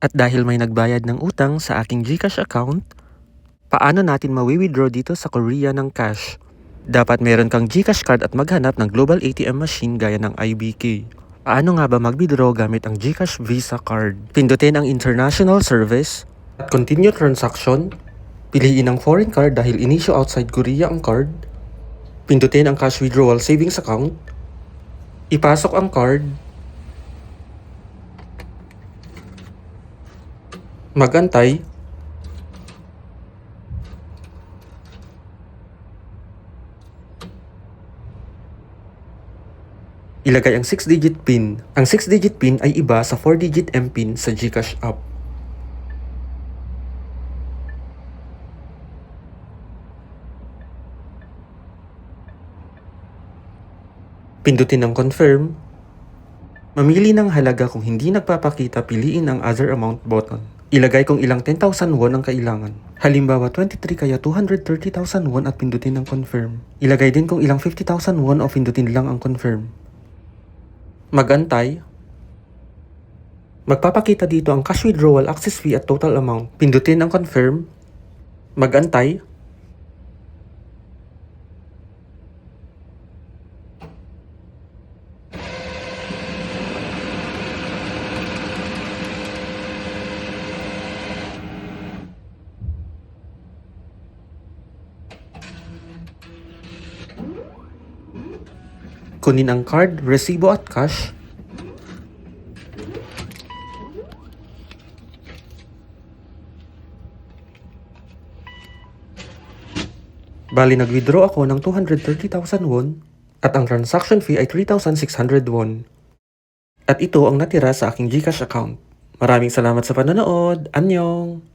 At dahil may nagbayad ng utang sa aking GCash account, paano natin mawi-withdraw dito sa Korea ng cash? Dapat meron kang GCash card at maghanap ng global ATM machine gaya ng IBK. Paano nga ba mag-withdraw gamit ang GCash Visa card? Pindutin ang International Service at Continue Transaction. Piliin ang foreign card dahil in-issue outside Korea ang card. Pindutin ang Cash Withdrawal Savings Account. Ipasok ang card. Magantay. Ilagay ang 6-digit PIN. Ang 6-digit PIN ay iba sa 4-digit MPIN sa GCash app. Pindutin ang Confirm. Mamili ng halaga kung hindi nagpapakita, piliin ang Other Amount button. Ilagay kung ilang 10,000 won ang kailangan. Halimbawa 23 kaya 230,000 won at pindutin ang Confirm. Ilagay din kung ilang 50,000 won o pindutin lang ang Confirm. Magantay. Magpapakita dito ang cash withdrawal, access fee at total amount. Pindutin ang Confirm. Magantay. Kunin ang card, resibo at cash. Bali nag-withdraw ako ng 230,000 won at ang transaction fee ay 3,600 won. At ito ang natira sa aking GCash account. Maraming salamat sa panonood. Annyeong!